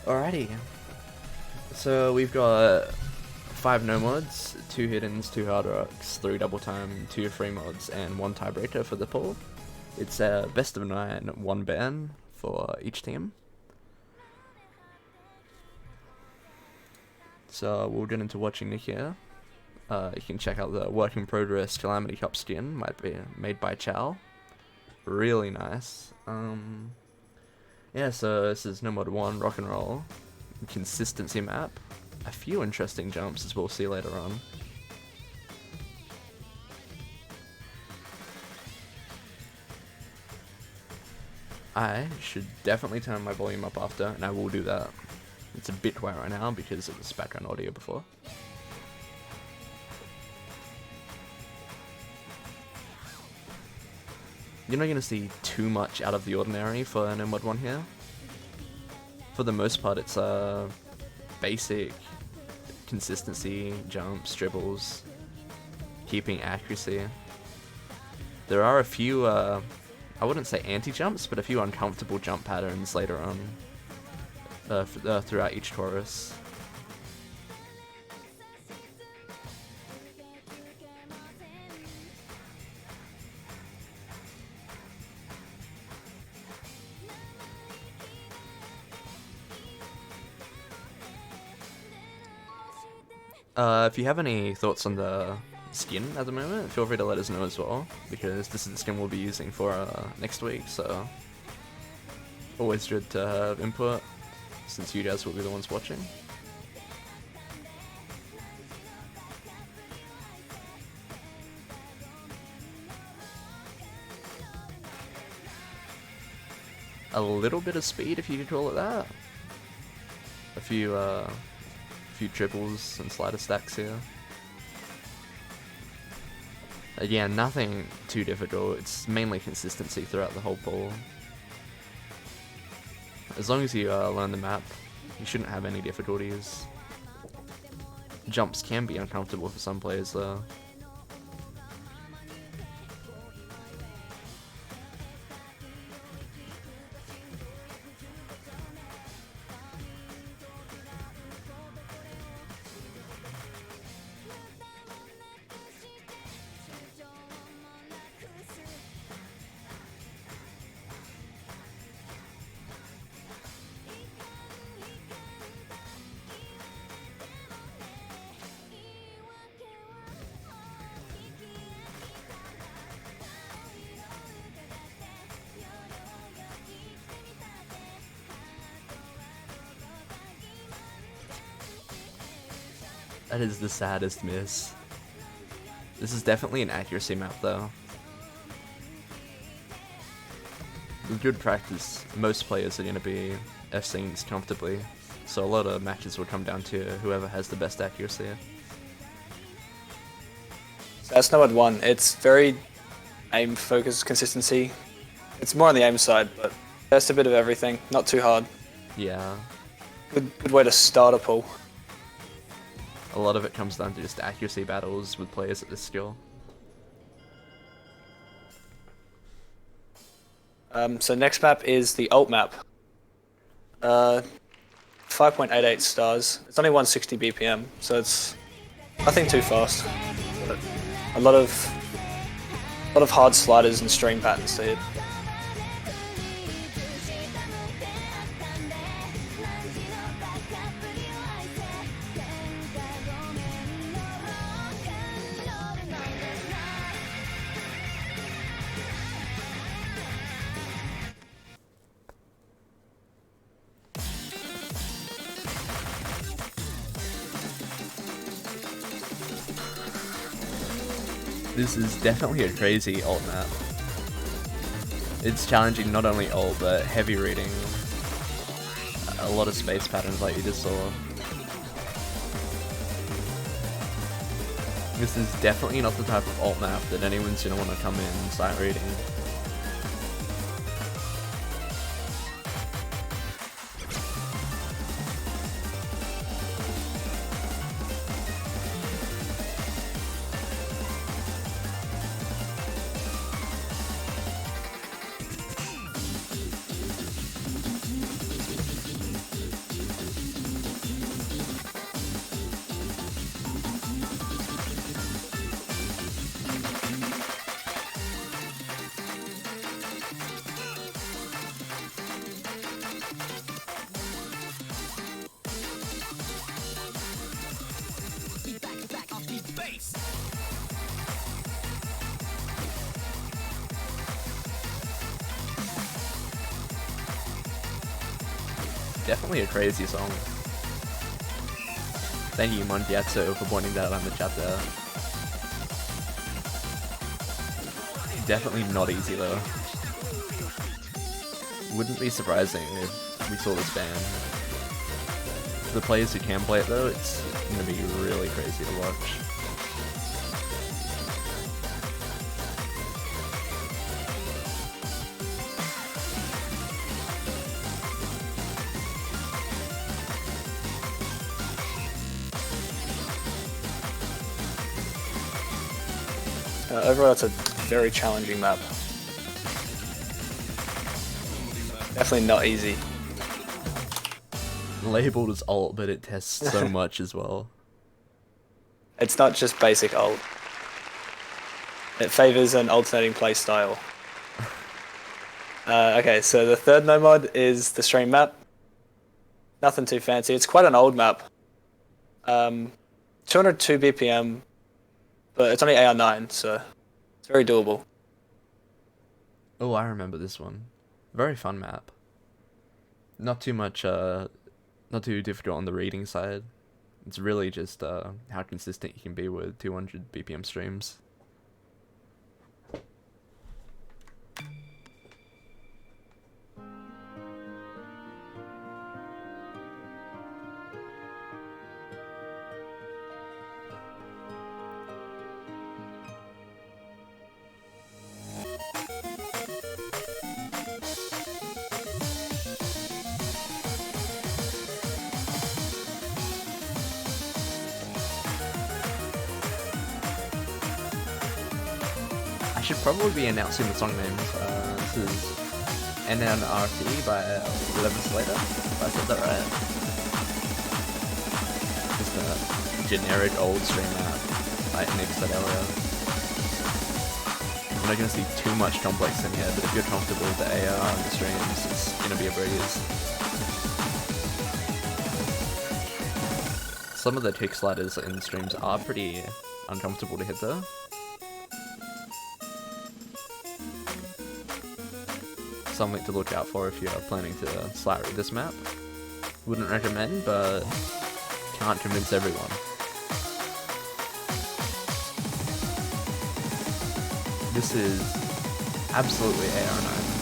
Alrighty, so we've got 5 no mods, 2 hiddens, 2 hard rocks, 3 double time, 2 free mods, and 1 tiebreaker for the pool. It's a best of 9, 1 ban for each team. So we'll get into watching Nick here. You can check out the work in progress Calamity Cup skin, might be made by Chow. Really nice. Yeah, so this is no mod 1 rock and roll consistency map. A few interesting jumps as we'll see later on. I should definitely turn my volume up after, and I will do that. It's a bit quiet right now because it was background audio before. You're not going to see too much out of the ordinary for no mod 1 here. For the most part, it's basic consistency, jumps, dribbles, keeping accuracy. There are a few, I wouldn't say anti-jumps, but a few uncomfortable jump patterns later on throughout each chorus. If you have any thoughts on the skin at the moment, feel free to let us know as well, because this is the skin we'll be using for next week, so always good to have input, since you guys will be the ones watching. A little bit of speed, if you could call it that. A few triples and slider stacks here. Again, nothing too difficult, it's mainly consistency throughout the whole pool. As long as you learn the map, you shouldn't have any difficulties. Jumps can be uncomfortable for some players though. That is the saddest miss. This is definitely an accuracy map though. With good practice, most players are going to be F-ing this comfortably, so a lot of matches will come down to whoever has the best accuracy. So that's number 1. It's very aim focused consistency. It's more on the aim side, but just a bit of everything, not too hard. Yeah. Good way to start a pool. A lot of it comes down to just accuracy battles with players at this skill. So next map is the ult map. 5.88 stars. It's only 160 BPM, so it's nothing too fast. But a lot of hard sliders and string patterns to hit. This is definitely a crazy ult map. It's challenging not only ult, but heavy reading. A lot of space patterns like you just saw. This is definitely not the type of ult map that anyone's gonna want to come in and start reading. Definitely a crazy song. Thank you, Mondiazzo, for pointing that out in the chat there. Definitely not easy though. Wouldn't be surprising if we saw this band. For the players who can play it though, it's gonna be really crazy to watch. Overall, it's a very challenging map. Definitely not easy. Labeled as alt, but it tests so much as well. It's not just basic ult. It favors an alternating play style. Okay, so the third no mod is the stream map. Nothing too fancy. It's quite an old map. 202 BPM, but it's only AR9, so it's very doable. Oh, I remember this one. Very fun map. Not too much, not too difficult on the reading side. It's really just how consistent you can be with 200 BPM streams. I should probably be announcing the song names. This is NNRT by 11 Slater, if I said that right. Just a generic old stream map by Nix area. We're not going to see too much complex in here, but if you're comfortable with the AR and the streams, it's going to be a breeze. Some of the kick sliders in the streams are pretty uncomfortable to hit though. Something to look out for if you're planning to slat read this map. Wouldn't recommend, but can't convince everyone. This is absolutely AR9.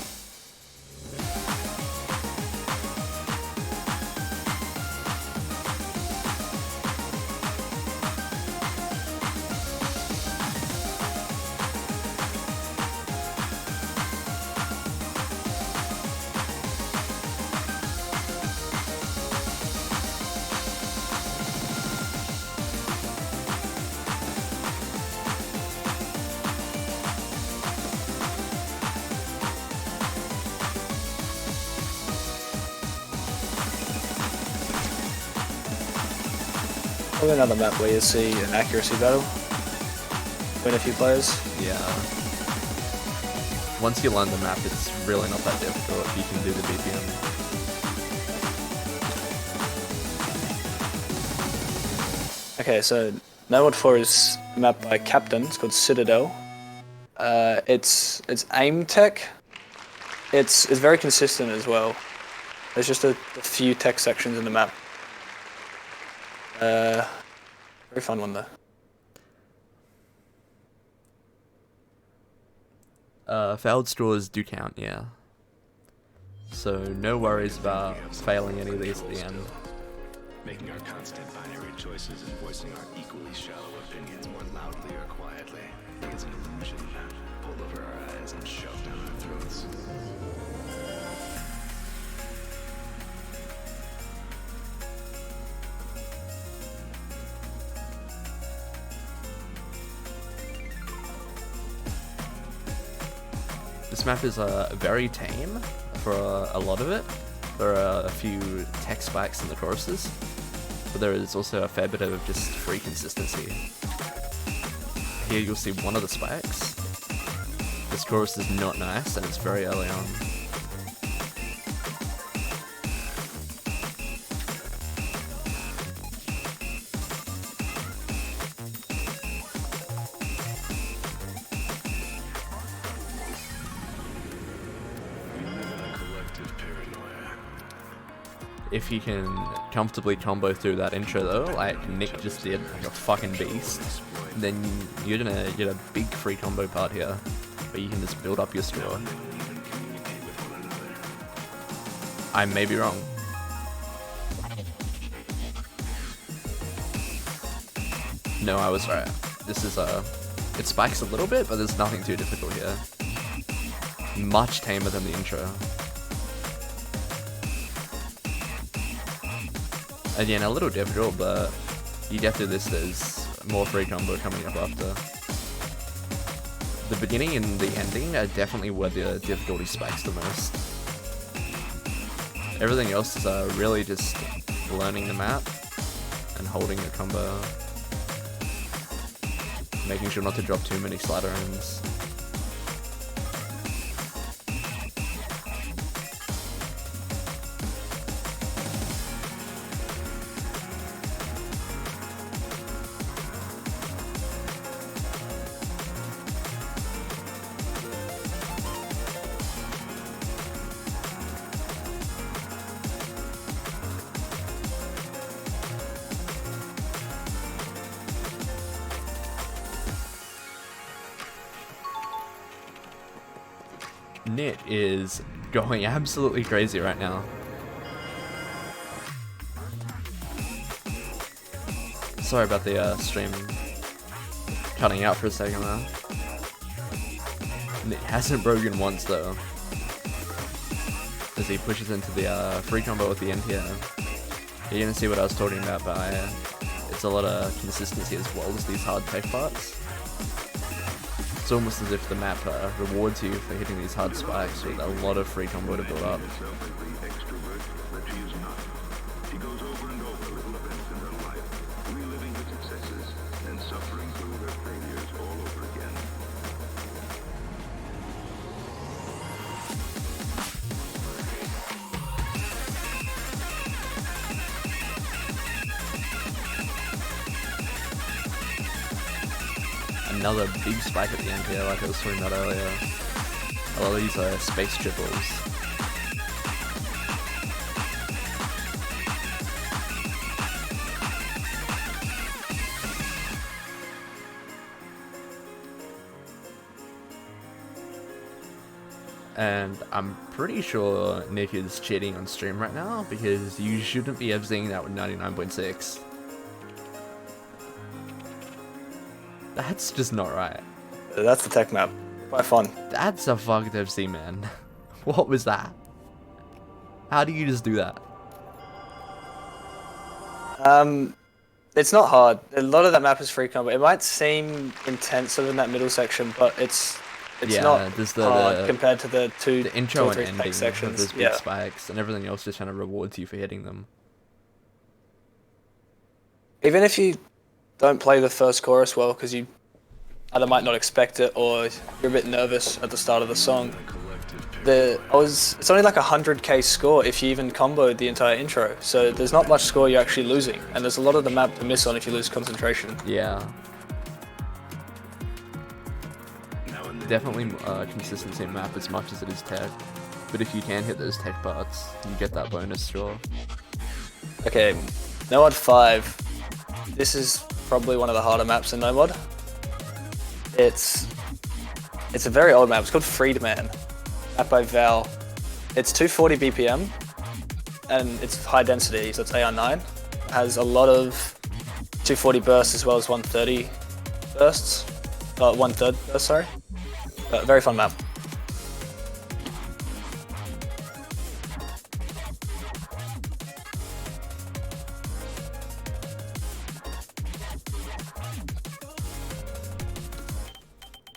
Probably another map where you see an accuracy battle between a few players. Yeah. Once you learn the map, it's really not that difficult if you can do the BPM. Okay, so No Mod 4 is a map by Captain. It's called Citadel. It's aim tech. It's very consistent as well. There's just a few tech sections in the map. Very fun one though. Failed straws do count, yeah. So no worries about failing any of these at the end. Making our constant binary choices and voicing our equally shallow opinions more loudly or quietly. It's an illusion pulled over our eyes and shoved down our throats. This map is very tame for a lot of it. There are a few tech spikes in the choruses, but there is also a fair bit of just free consistency. Here you'll see one of the spikes. This chorus is not nice and it's very early on. if he can comfortably combo through that intro though, like Nick just did, like a fucking beast, then you're gonna get a big free combo part here, where you can just build up your score. I may be wrong. No, I was right. This is it spikes a little bit, but there's nothing too difficult here. Much tamer than the intro. Again, a little difficult, but you get through this, there's more free combo coming up after. The beginning and the ending are definitely where the difficulty spikes the most. Everything else is really just learning the map and holding a combo. Making sure not to drop too many slider ends. Nit is going absolutely crazy right now. Sorry about the stream cutting out for a second there. Nit hasn't broken once though, as he pushes into the free combo at the end here. You're gonna see what I was talking about, but it's a lot of consistency as well as these hard tech parts. It's almost as if the map rewards you for hitting these hard spikes with a lot of free combo to build up. Another big spike at the end here, like I was talking about earlier. A lot of these are space triples. And I'm pretty sure Nick is cheating on stream right now, because you shouldn't be FZing that with 99.6. That's just not right. That's the tech map. Quite fun. That's a fucked FC, man. What was that? How do you just do that? It's not hard. A lot of that map is free combo. It might seem intense sort of in that middle section, but it's yeah, not there's hard compared to the the intro and three ending of sections. those big Yeah. spikes, and everything else just kind of rewards you for hitting them. Even if you don't play the first chorus well, because you either might not expect it or you're a bit nervous at the start of the song. It's only like 100k score if you even comboed the entire intro, so there's not much score you're actually losing, and there's a lot of the map to miss on if you lose concentration. Yeah. Definitely consistency in map as much as it is tech, but if you can hit those tech parts, you get that bonus score. Okay, NoMod 5. This is probably one of the harder maps in NoMod. It's a very old map. It's called Freedman, map by Val. It's 240 BPM, and it's high density, so it's AR9. It has a lot of 240 bursts as well as 130 bursts. 1/3 burst, sorry. Very fun map.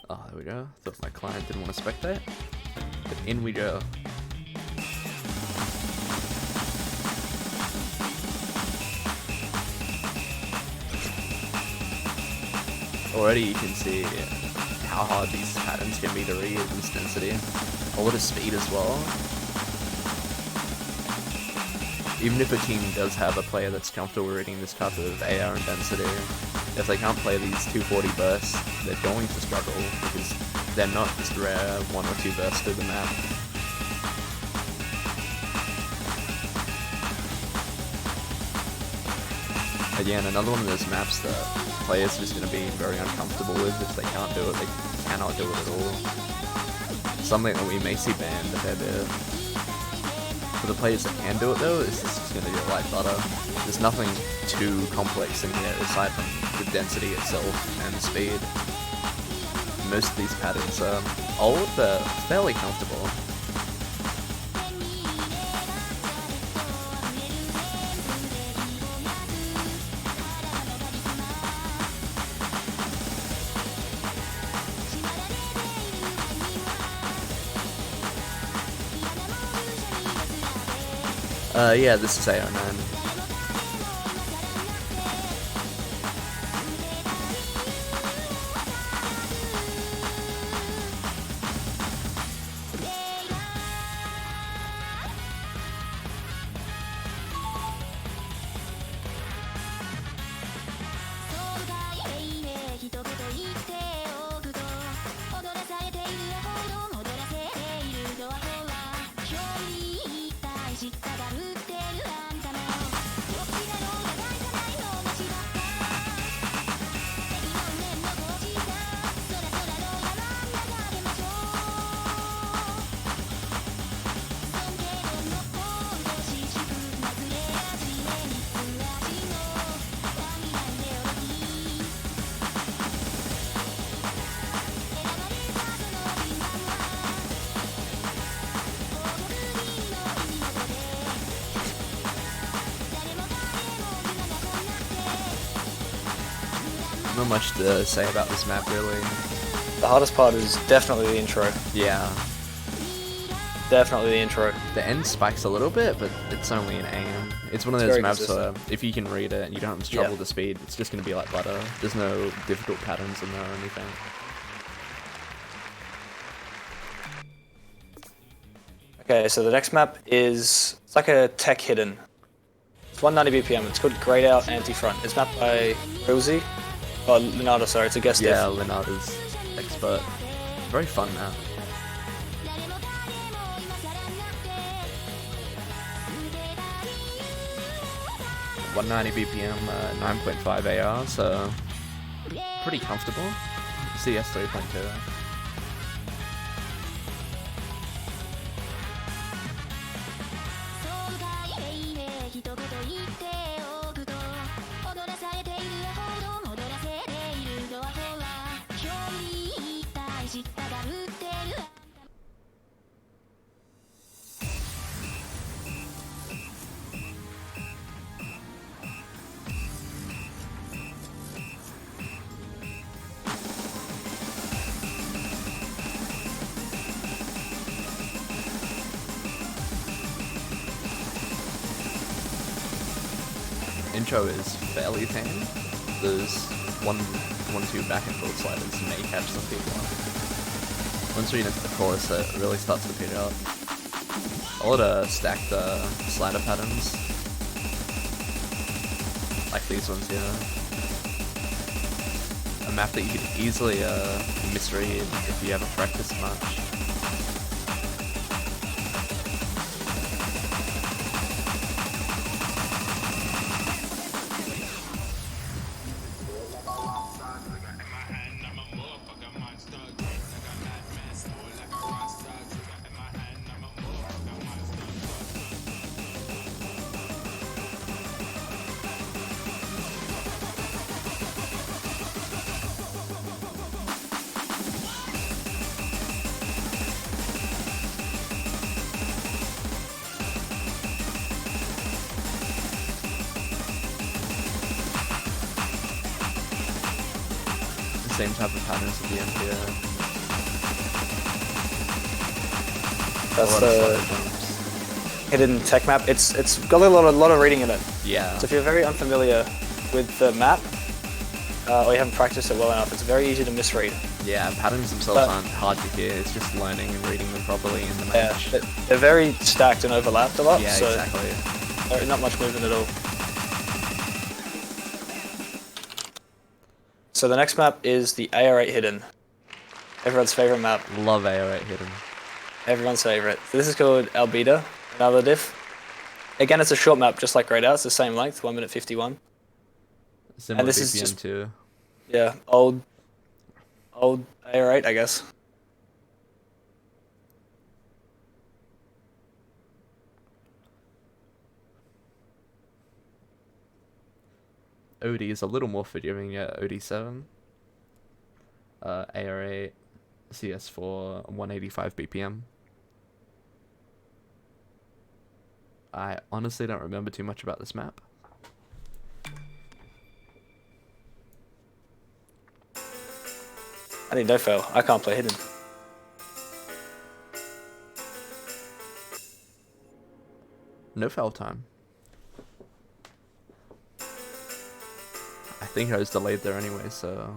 Oh, there we go. Thought my client didn't want to spectate, but in we go. Already you can see how hard these patterns can be to read with this density. A lot of speed as well. Even if a team does have a player that's comfortable reading this type of AR and density, if they can't play these 240 bursts, they're going to struggle, because they're not just rare 1 or 2 bursts through the map. Again, another one of those maps that players are just going to be very uncomfortable with if they can't do it. They cannot do it at all. Something that we may see banned a fair bit. For the players that can do it though, it's just going to be like butter. There's nothing too complex in here aside from the density itself and the speed. Most of these patterns are old but fairly comfortable. Yeah, this is AO9. Not much to say about this map really. The hardest part is definitely the intro. Yeah. Definitely the intro. The end spikes a little bit, but it's only an aim. It's one of It's those very maps where consistent. if you can read it and you don't have to trouble Yeah. the speed, it's just going to be like butter. There's no difficult patterns in there or anything. Okay, so the next map is, it's like a tech hidden. It's 190 BPM, it's called Grayed Out Anti-Front. It's mapped by Rosie. Oh, Leonardo, sorry, it's a guest Yeah, diff. Leonardo's expert. Very fun map. .190 BPM, 9.5 AR, so pretty comfortable. CS 3.2. Intro is fairly tame. Those two back and forth sliders may catch some people up. Once we get into the chorus, it really starts to pick up. A lot of stacked slider patterns, like these ones here. A map that you could easily misread if you haven't practiced much. Same type of patterns at the end here. That's a lot of the slider jumps. hidden tech map. It's got a lot of reading in it. Yeah. So if you're very unfamiliar with the map, or you haven't practiced it well enough, it's very easy to misread. Yeah, patterns themselves But- aren't hard to hear. It's just learning and reading them properly in the Yeah, match. they're very stacked and overlapped a lot, Yeah, so exactly. there's not much movement at all. So the next map is the AR8 hidden. Everyone's favorite map. Love AO8 hidden. Everyone's favorite. So this is called Albeda, another diff. Again, it's a short map, just like Grayed Out. It's the same length, 1 minute 51. Similar this is BPM just- too. Yeah, old AR8, I guess. OD is a little more forgiving, yeah. OD7, AR8, CS4, 185 BPM. I honestly don't remember too much about this map. I need no fail. I can't play hidden. No foul time. I think I was delayed there anyway, so...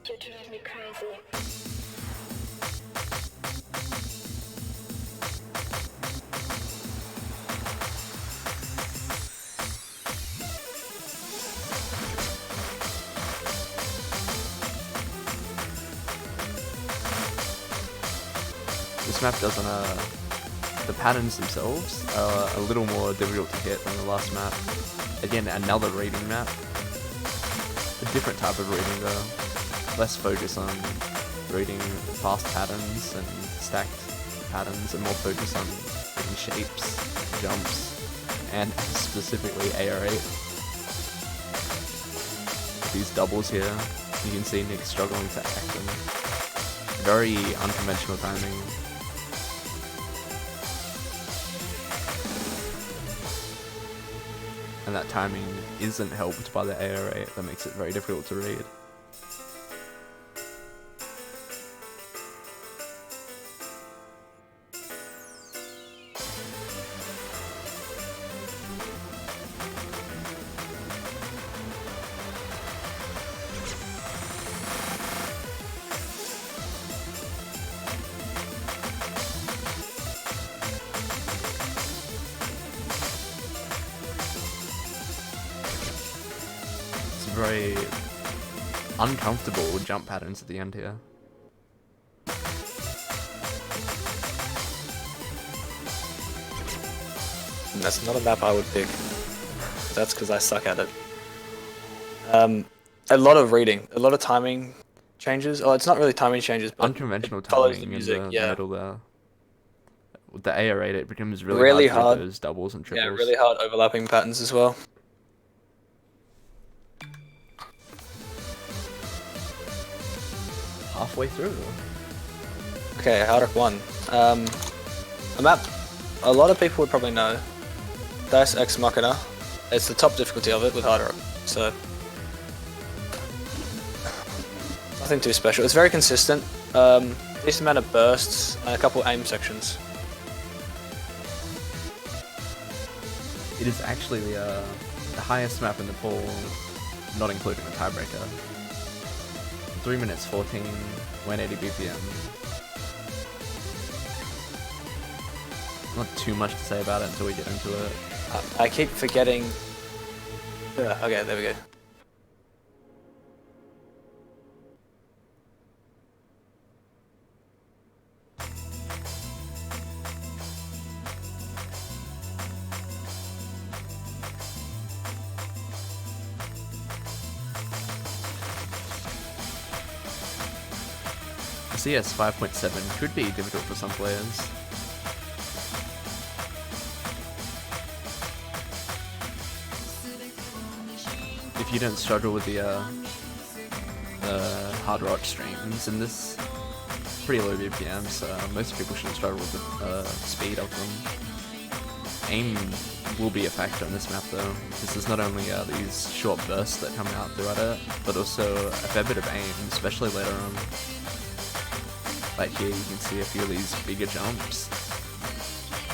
You drive me crazy. This map doesn't, the patterns themselves are a little more difficult to hit than the last map. Again, another reading map. A different type of reading though. Less focus on reading fast patterns and stacked patterns and more focus on reading shapes, jumps, and specifically AR8. These doubles here, you can see Nick struggling to act them. Very unconventional timing. And that timing isn't helped by the AR8, that makes it very difficult to read. Very uncomfortable jump patterns at the end here. That's not a map I would pick. That's because I suck at it. A lot of reading, a lot of timing changes. Oh, it's not really timing changes, but Unconventional it follows timing the music. in the Yeah, middle there. With the AR8, it becomes really, Really hard to hard. hit those doubles and yeah, triples. really hard overlapping patterns as well. Halfway through. Okay, Hard Rock 1. A map a lot of people would probably know. Deus Ex Machina. It's the top difficulty of it with Hard Rock, so nothing too special. It's very consistent. Decent amount of bursts and a couple aim sections. It is actually the highest map in the pool, not including the tiebreaker. 3 minutes 14, 180 BPM. Not too much to say about it until we get into it. I keep forgetting. Yeah, okay, there we go. CS 5.7 could be difficult for some players. If you don't struggle with the hard rock streams, and this pretty low BPMs, most people shouldn't struggle with the speed of them. Aim will be a factor in this map though, because there's not only these short bursts that come out throughout it, but also a fair bit of aim, especially later on. Like here you can see a few of these bigger jumps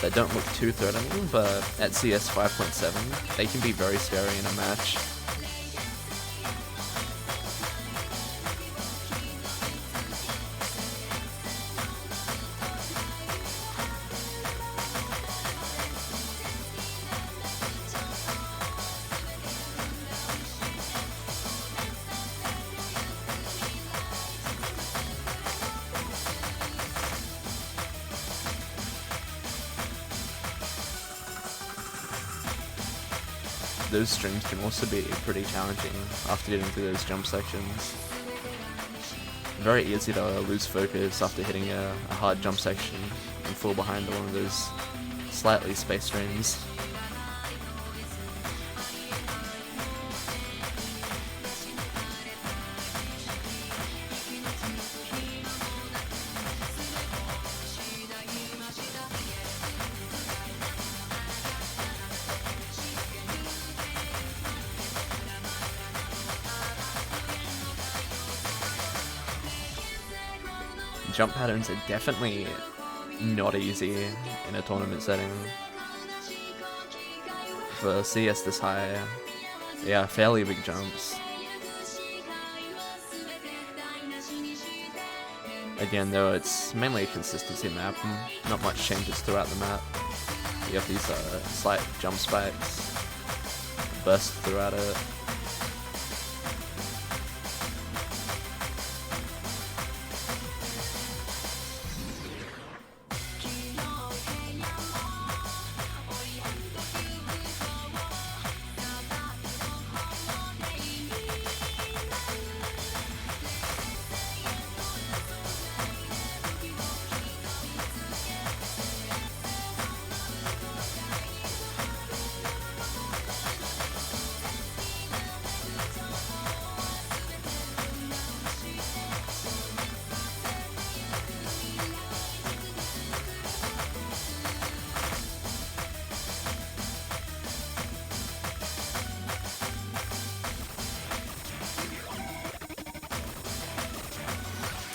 that don't look too threatening, but at CS 5.7 they can be very scary in a match. those streams can also be pretty challenging after getting through those jump sections. Very easy to lose focus after hitting a hard jump section and fall behind one of those slightly spaced streams. Jump patterns are definitely not easy in a tournament setting. For CS this high, yeah, fairly big jumps. Again though, it's mainly a consistency map, and not much changes throughout the map. You have these slight jump spikes, burst throughout it.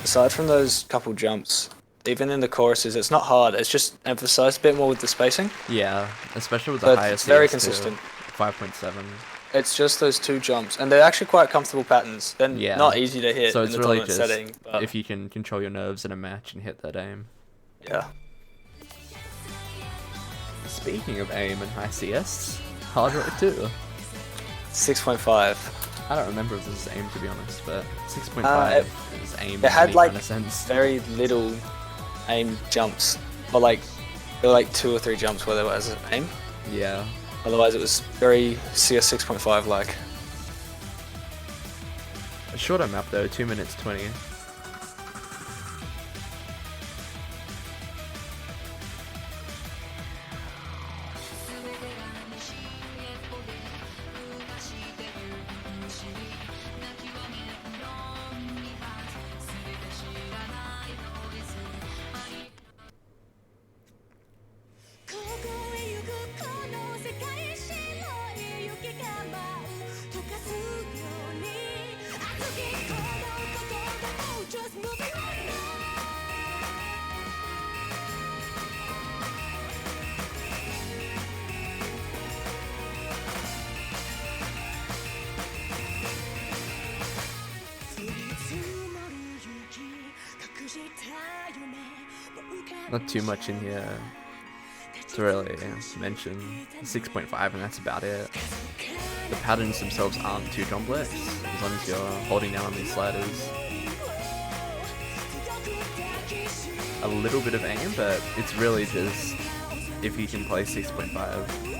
Aside from those couple jumps, even in the choruses, it's not hard. It's just emphasized a bit more with the spacing. Yeah, especially with the But highest. it's very CS too, consistent. 5.7. It's just those two jumps, and they're actually quite comfortable patterns. They're Yeah. not easy to hit So in it's the really tournament just setting. But if you can control your nerves in a match and hit that aim. yeah. Speaking of aim and high CS, hard rock 2. 6.5. I don't remember if this is aim to be honest, but 6.5 is aim. It had in like any kind of sense. very little aim jumps, or like there were like 2 or 3 jumps where there was aim. Yeah. Otherwise, it was very CS 6.5 like. A shorter map though, 2 minutes 20. Not too much in here to really mention. 6.5 and that's about it. The patterns themselves aren't too complex, as long as you're holding down on these sliders. A little bit of aim, but it's really just if you can play 6.5.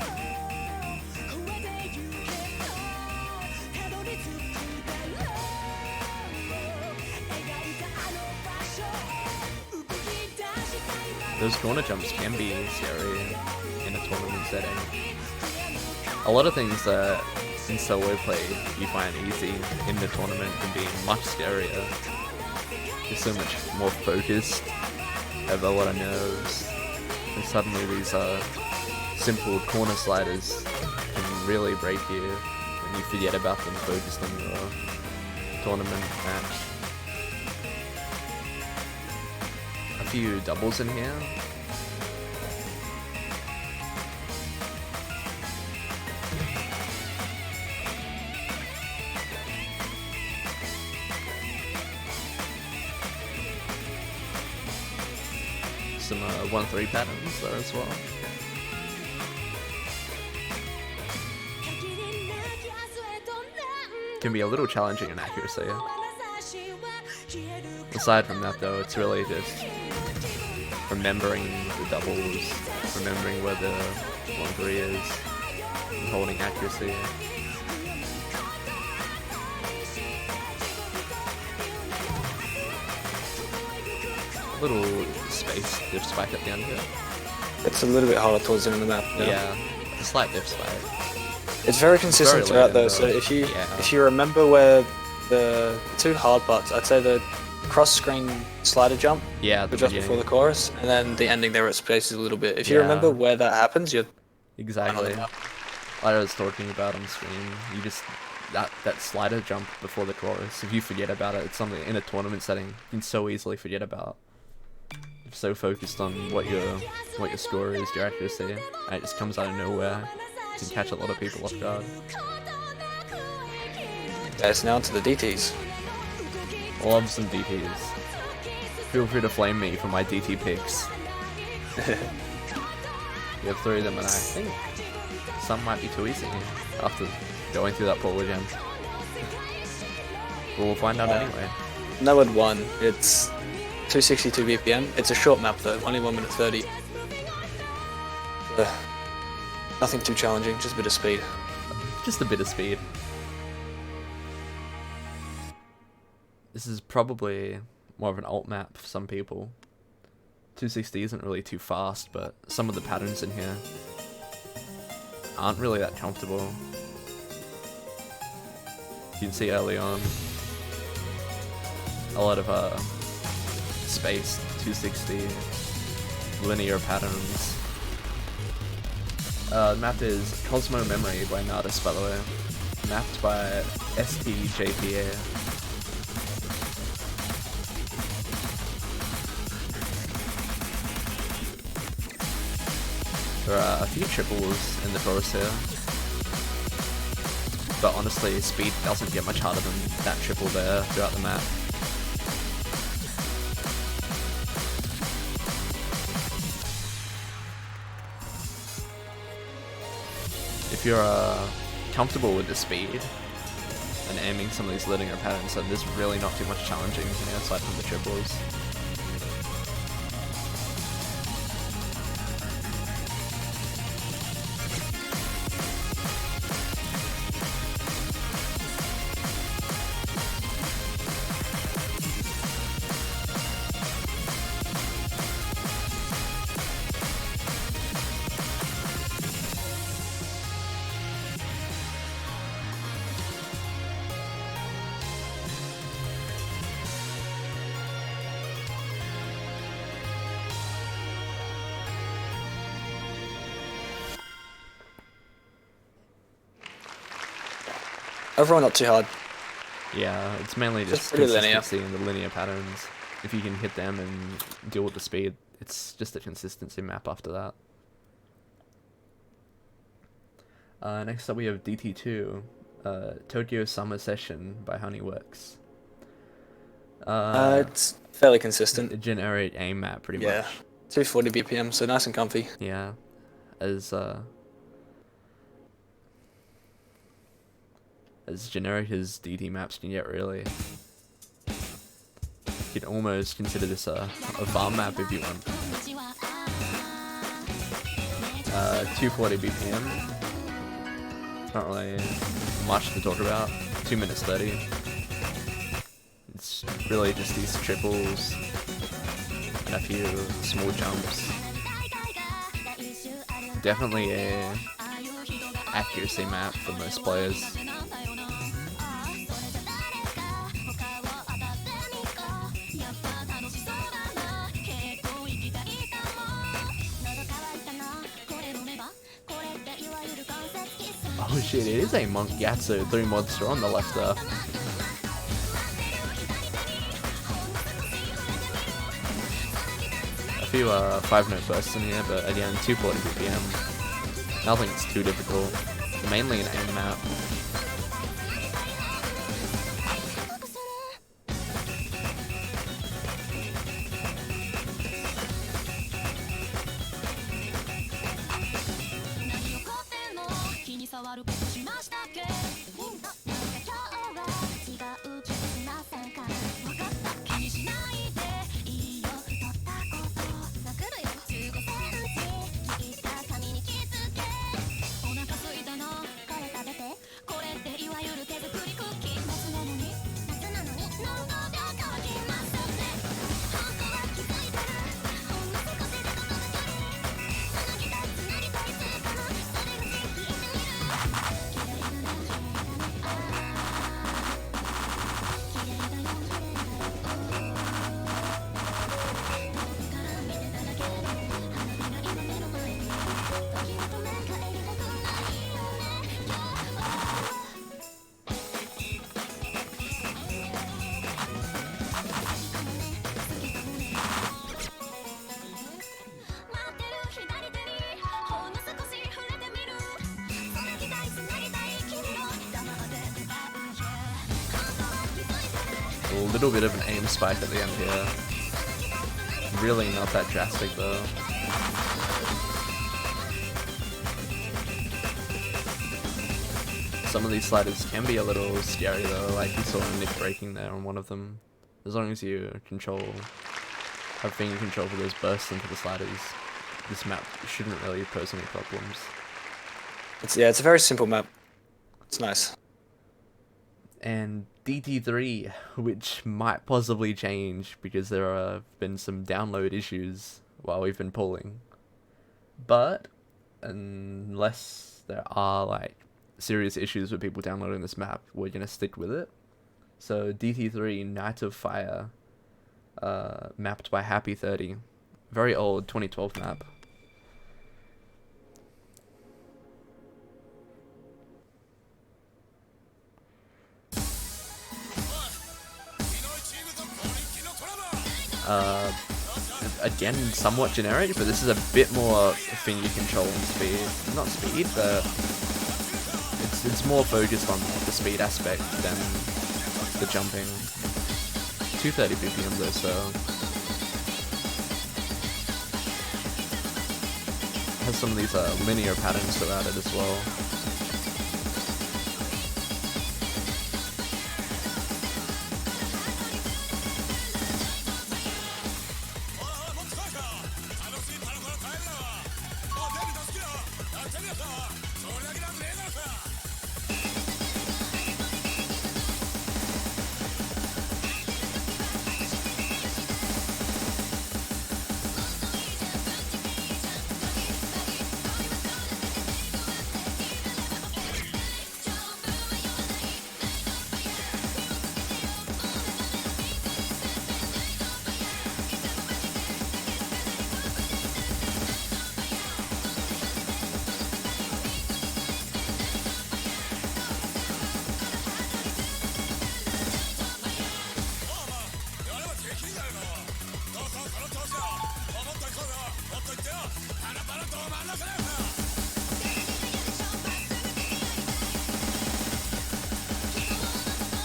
Those corner jumps can be scary in a tournament setting. A lot of things that in solo play you find easy in the tournament can be much scarier. You're so much more focused, have a lot of nerves, and suddenly these simple corner sliders can really break you when you forget about them focused on your tournament match. A few doubles in here. Some 1-3 patterns there as well. Can be a little challenging in accuracy. Aside from that though, it's really just remembering the doubles, remembering where the 1-3 is. and holding accuracy. Little space diff spike at the end here. It's a little bit harder towards the end of the map. Yeah, a slight diff spike. It's very consistent Very throughout late in though, so the- if you remember where the two hard parts, I'd say the cross-screen slider jump, Yeah, at the just before the beginning. chorus, and then the ending there at spaces a little bit. If you Yeah. remember where that happens, you're Exactly. map. Like I was talking about on stream, you just that slider jump before the chorus. If you forget about it, it's something in a tournament setting you can so easily forget about. You're so focused on what your score is, your accuracy, and it just comes out of nowhere. You can catch a lot of people off guard. It's now to the DTs. I love some DTs. Feel free to flame me for my DT picks. You have 3 of them, and I think some might be too easy after going through that polar gem. But we'll find out anyway. Nowad 1, it's 262 BPM. It's a short map though, only 1 minute 30. Nothing too challenging, just a bit of speed. Just a bit of speed. This is probably more of an alt map for some people. 260 isn't really too fast, but some of the patterns in here aren't really that comfortable. You can see early on a lot of spaced 260 linear patterns. The map is Cosmo Memory by Nardis, by the way. Mapped by STJPA. There are a few triples in the chorus here, but honestly, speed doesn't get much harder than that triple there throughout the map. If you're comfortable with the speed and aiming some of these linear patterns, then there's really not too much challenging here aside from the triples. Overall not too hard. Yeah, it's mainly just pretty linear. consistency and the linear patterns. If you can hit them and deal with the speed, it's just a consistency map after that. Next up we have DT2, Tokyo Summer Session by Honeyworks. It's fairly consistent. A generic aim map, pretty Yeah, much. 240 BPM, so nice and comfy. Yeah, as generic as DT maps can get, really. You could almost consider this a farm map if you want. 240 BPM. Not really much to talk about. 2 minutes 30. It's really just these triples and a few small jumps. Definitely a accuracy map for most players. Oh shit, it is a Monk Yatsu 3 monster on the left there. A few 5-note bursts in here, but again, 240 BPM. Nothing's too difficult. Mainly an aim map. A little bit of an aim spike at the end here. Really not that drastic though. Some of these sliders can be a little scary though, like you saw Nick breaking there on one of them. As long as you have finger control for those bursts into the sliders, this map shouldn't really pose any problems. It's a very simple map. It's nice. And DT3, which might possibly change because there have been some download issues while we've been pulling. But unless there are like serious issues with people downloading this map, we're gonna stick with it. So DT3, Night of Fire, mapped by Happy30, very old 2012 map. Again, somewhat generic, but this is a bit more finger control and speed. Not speed, but it's more focused on the speed aspect than the jumping. 230 BPM though, so has some of these linear patterns throughout it as well.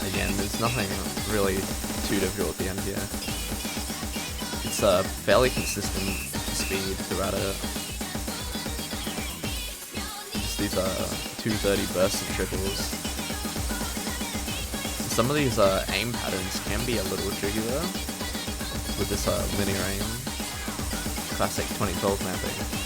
Again, there's nothing really too difficult at the end here. It's a fairly consistent speed throughout it. Just these 230 bursts and triples. Some of these aim patterns can be a little tricky though, with this linear aim. Classic 2012 mapping.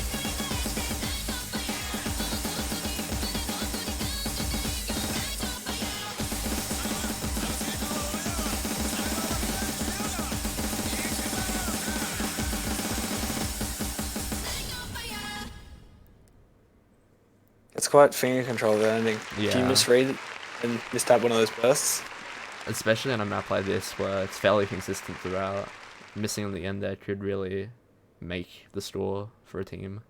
It's quite finger control of ending. Yeah. If you misread it and mistap one of those bursts, Especially on a map like this where it's fairly consistent throughout, missing on the end there could really make the score for a team.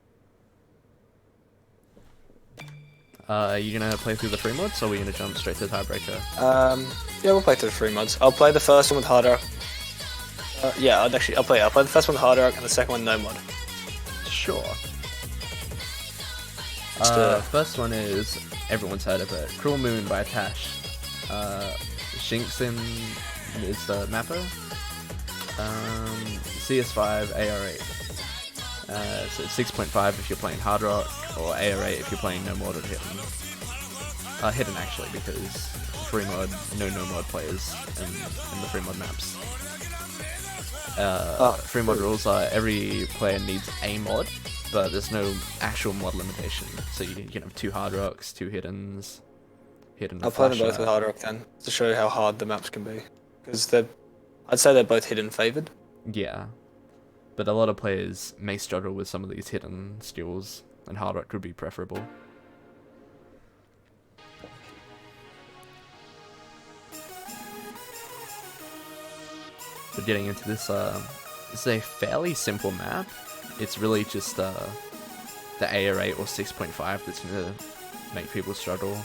Are you gonna play through the free mods or are we gonna jump straight to the tiebreaker? yeah, we'll play through the free mods. I'll play the first one with hard rock. Yeah, I'll play the first one with hard rock and the second one no mod. Sure. Just, First one is, everyone's heard of it, Cruel Moon by Tash. Shinkson is the mapper. CS5, AR8. So 6.5 if you're playing hard rock, or AR8 if you're playing no mod or hidden. Hidden actually, because free mod, no mod players in the free mod maps. Free mod rules are every player needs a mod, but there's no actual mod limitation. So you can have 2 hard rocks, 2 hiddens. I'll play them both with hard rock then, to show you how hard the maps can be. Because I'd say they're both hidden favoured. Yeah, but a lot of players may struggle with some of these hidden skills, and hard rock would be preferable. But getting into this, it's a fairly simple map. It's really just the AR8 or 6.5 that's going to make people struggle.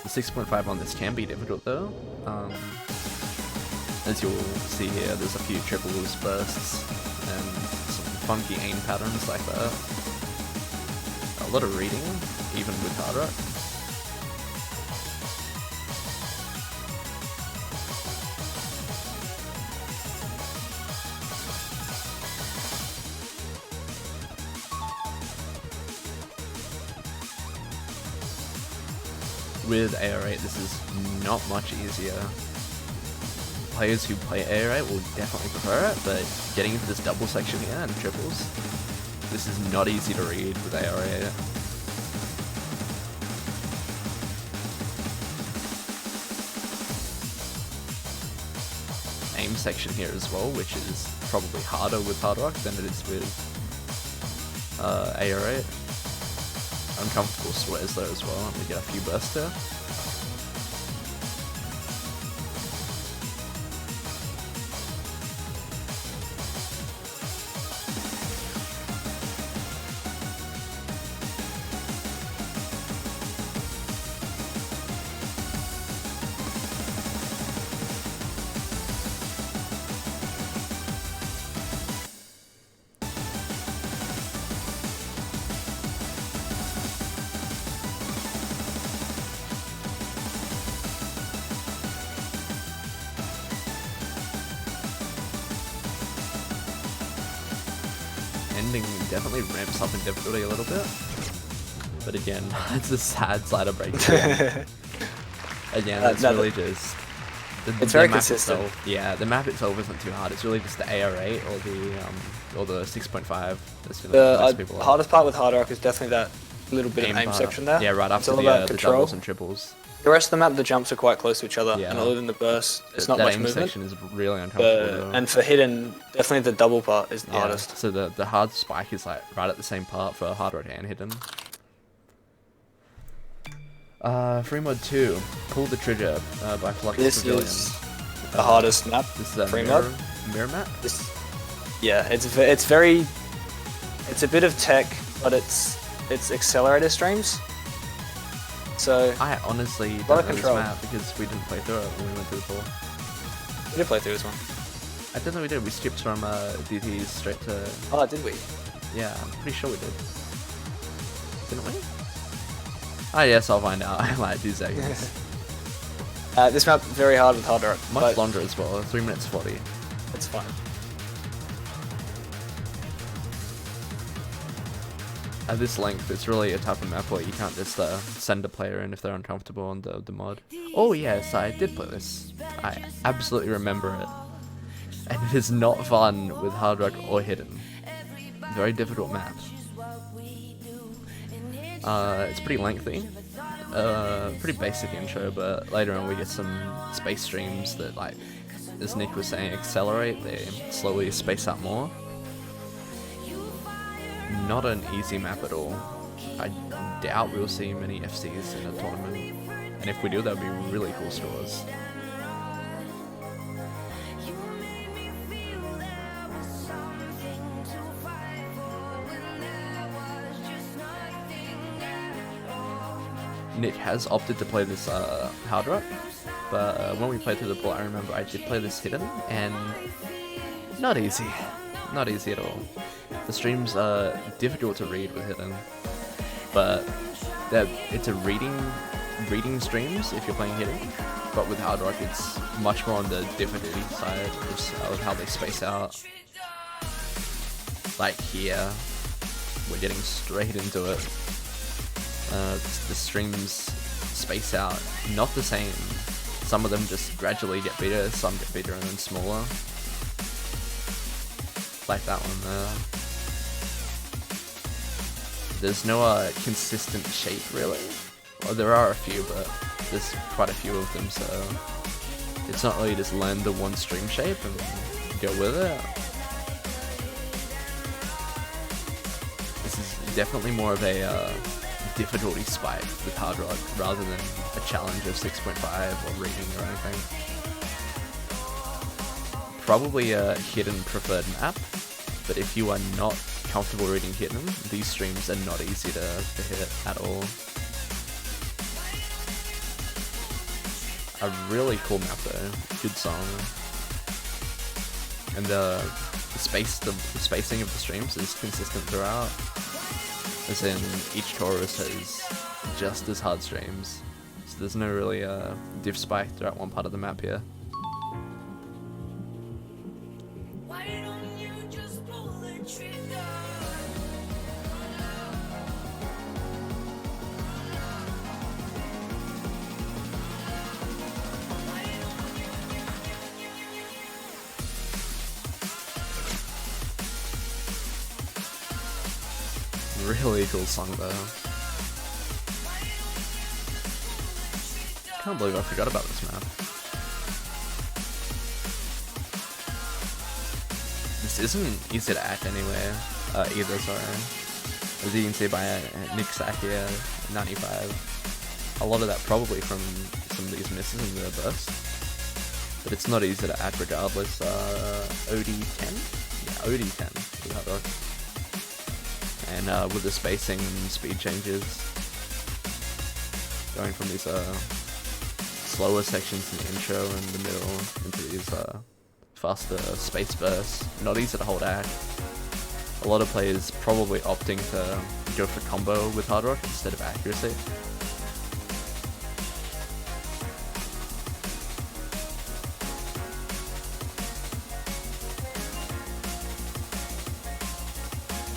The 6.5 on this can be difficult though. As you'll see here, there's a few triples, bursts, and some funky aim patterns like that. a lot of reading, even with hard rock. With AR8, this is not much easier. Players who play AR8 will definitely prefer it, but getting into this double section here and triples, this is not easy to read with AR8. Aim section here as well, which is probably harder with hard rock than it is with AR8. Uncomfortable swears there as well, and we get a few bursts there. Ending definitely ramps up in difficulty a little bit, but again, it's a sad side of breaking. Again, it's really just it's very map consistent. Itself, yeah, the map itself isn't too hard. It's really just the AR8 or the 6.5 that's gonna mess people The up. hardest part with hard rock is definitely that little bit of aim part. section there. Yeah, right It's after all about the control. doubles and triples. The rest of the map, the jumps are quite close to each other, Yeah. and other than the burst, it's not that much aim movement. section is really uncomfortable. And for hidden, definitely the double part is the yeah, hardest. so the hard spike is like right at the same part for hard rock and hidden. Free mode 2, Pull the Trigger by Flux This Pavilion. is the hardest map. This is a free mirror, mode. mirror map. Yeah, it's a bit of tech, but it's accelerator streams. So I honestly don't lot of know this control. map because we didn't play through it when we went through the pool. we did play through this one. I don't think we did. We skipped from DTs straight to... Oh, did we? Yeah, I'm pretty sure we did. Didn't we? Oh yes, I'll find out in like 2 seconds. This map very hard with hard rock, Much but longer as well, 3 minutes 40. it's fine. At this length, it's really a type of map where you can't just send a player in if they're uncomfortable on the mod. Oh yes, I did play this. I absolutely remember it. And it is not fun with hard rock or hidden. Very difficult map. It's pretty lengthy. Pretty basic intro, but later on we get some space streams that, like, as Nick was saying, accelerate. They slowly space out more. Not an easy map at all. I doubt we'll see many FCs in a tournament, and if we do, that'll be really cool scores. Nick has opted to play this hard rock, but when we played through the pool, I remember I did play this hidden, and not easy. Not easy at all. The streams are difficult to read with hidden, but it's a reading streams if you're playing hidden, but with hard rock it's much more on the difficulty side of how they space out. Like here, we're getting straight into it. The streams space out not the same. Some of them just gradually get bigger, some get bigger and then smaller. Like that one there. There's no consistent shape really. Well, there are a few, but there's quite a few of them, so it's not really just learn the one stream shape and go with it. This is definitely more of a difficulty spike with hard rock rather than a challenge of 6.5 or reading or anything. Probably a hidden preferred map, but if you are not comfortable reading hidden, these streams are not easy to hit at all. A really cool map though, good song. And the spacing of the streams is consistent throughout. as in each Taurus has just as hard streams, so there's no really diff spike throughout one part of the map here. Really cool song though. Can't believe I forgot about this map. This isn't easy to act anywhere either, sorry. As you can see by Nick Sack here, 95. A lot of that probably from some of these misses in the burst. But it's not easy to act regardless. OD10? Yeah, OD10 with hard rock. And with the spacing and speed changes, going from these slower sections in the intro and the middle into these faster space bursts, not easy to hold act. A lot of players probably opting to go for combo with hard rock instead of accuracy.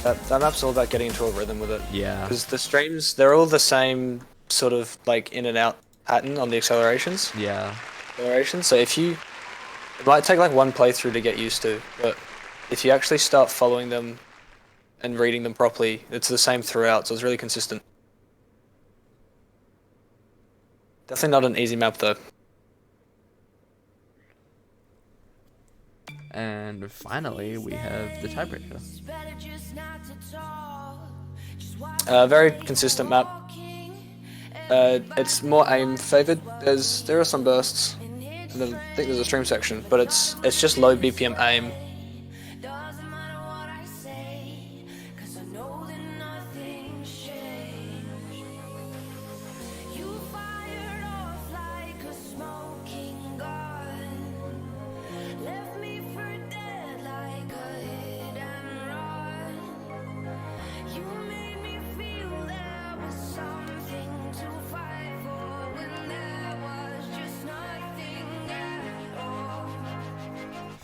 That map's all about getting into a rhythm with it. Yeah. Because the streams, they're all the same sort of like in and out pattern on the accelerations. Yeah. So if you, it might take like one playthrough to get used to, but if you actually start following them and reading them properly, it's the same throughout, so it's really consistent. Definitely not an easy map though. And finally, we have the tiebreaker. Very consistent map. It's more aim favored. There are some bursts, and then I think there's a stream section, but it's just low BPM aim.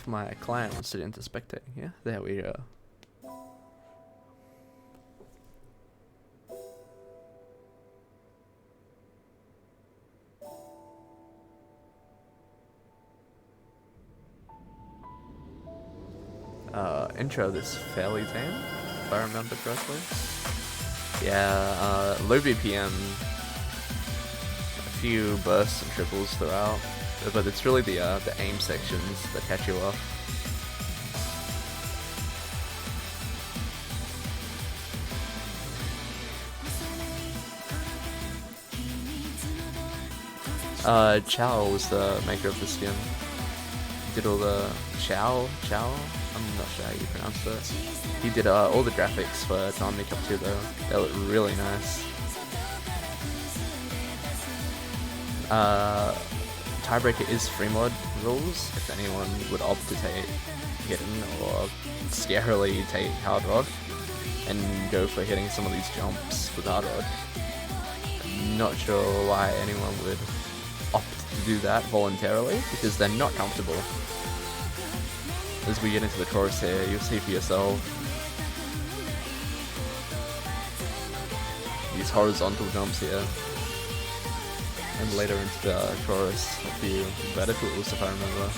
My client wants to enter spectating. Yeah, there we go. Intro this fairly tame, if I remember correctly. Yeah, low BPM, a few bursts and triples throughout. But it's really the aim sections that catch you off. Chow was the maker of the skin. He did all the Chow? I'm not sure how you pronounce it. He did all the graphics for Calamity Cup 2 though. They look really nice. Tiebreaker is free mod rules, if anyone would opt to take hidden or scarily take hard rock and go for hitting some of these jumps with hard rock. Not sure why anyone would opt to do that voluntarily, because they're not comfortable. As we get into the chorus here, you'll see for yourself these horizontal jumps here. And later into the chorus, a few verticals, if I remember.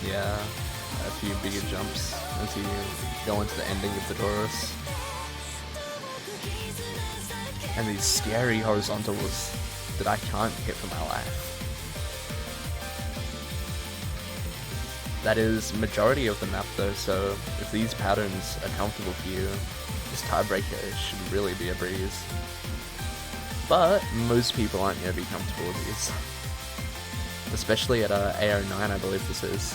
Yeah, a few bigger jumps as you go into the ending of the chorus. And these scary horizontals that I can't hit for my life. That is majority of the map though, so if these patterns are comfortable for you, this tiebreaker should really be a breeze. But most people aren't going to be comfortable with these. Especially at AO9, I believe this is.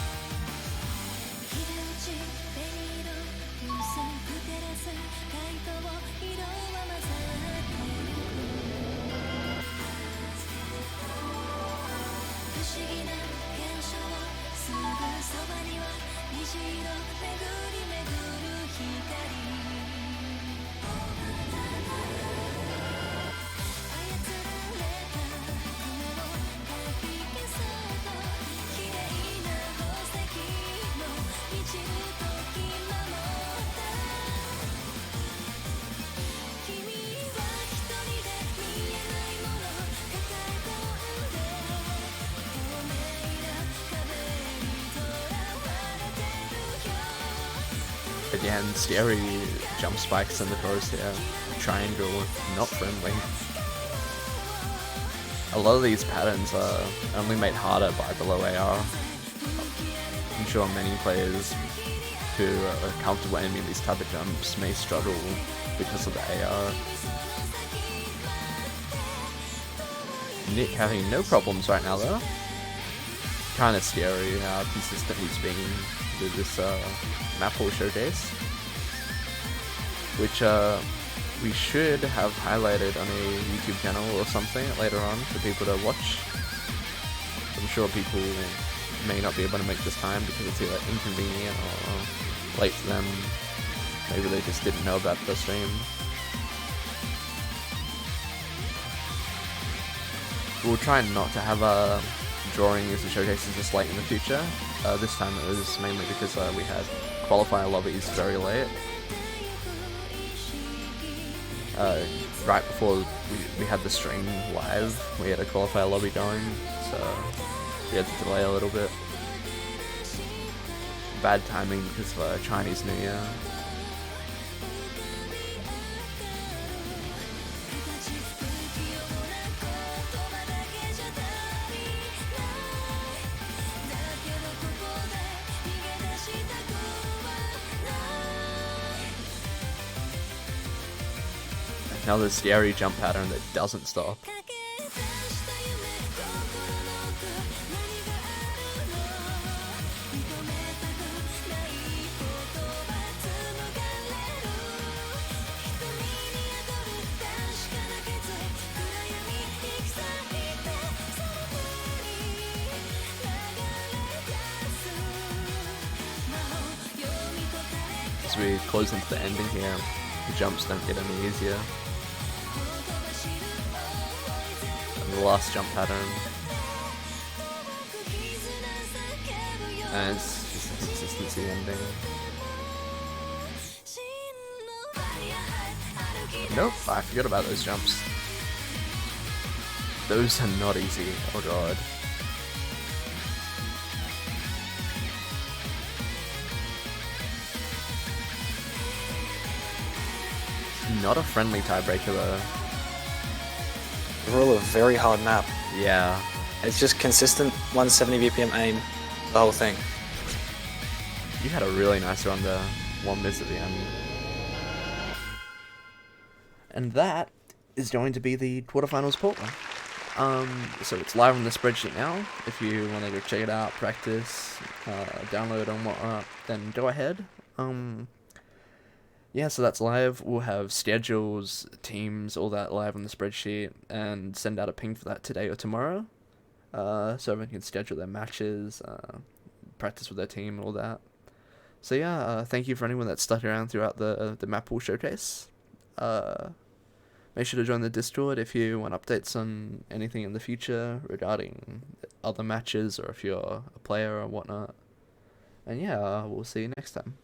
Again, scary jump spikes in the chorus here. Triangle, not friendly. A lot of these patterns are only made harder by the low AR. I'm sure many players who are comfortable aiming these type of jumps may struggle because of the AR. Nick having no problems right now though. Kinda scary how consistent he's been with this Mappool showcase, which we should have highlighted on a YouTube channel or something later on for people to watch. I'm sure people may not be able to make this time because it's either inconvenient or late for them. Maybe they just didn't know about the stream. We'll try not to have drawings and showcases this late in the future. This time it was mainly because we had qualifier lobbies very late. Right before we had the stream live, we had a qualifier lobby going, so we had to delay a little bit. Bad timing because of Chinese New Year. Another scary jump pattern that doesn't stop. As we close into the ending here, the jumps don't get any easier. And the last jump pattern. And it's just a consistency ending. Nope, I forgot about those jumps. Those are not easy, oh god. Not a friendly tiebreaker though. Overall, a very hard map. Yeah. It's just consistent 170 BPM aim, the whole thing. You had a really nice run there. One miss at the end. And that is going to be the quarterfinals Portland. So it's live on the spreadsheet now. If you want to go check it out, practice, download and whatnot, then go ahead. Yeah, so that's live. We'll have schedules, teams, all that live on the spreadsheet, and send out a ping for that today or tomorrow. So everyone can schedule their matches, practice with their team, and all that. So yeah, thank you for anyone that stuck around throughout the Mappool showcase. Make sure to join the Discord if you want updates on anything in the future regarding other matches, or if you're a player or whatnot. And yeah, we'll see you next time.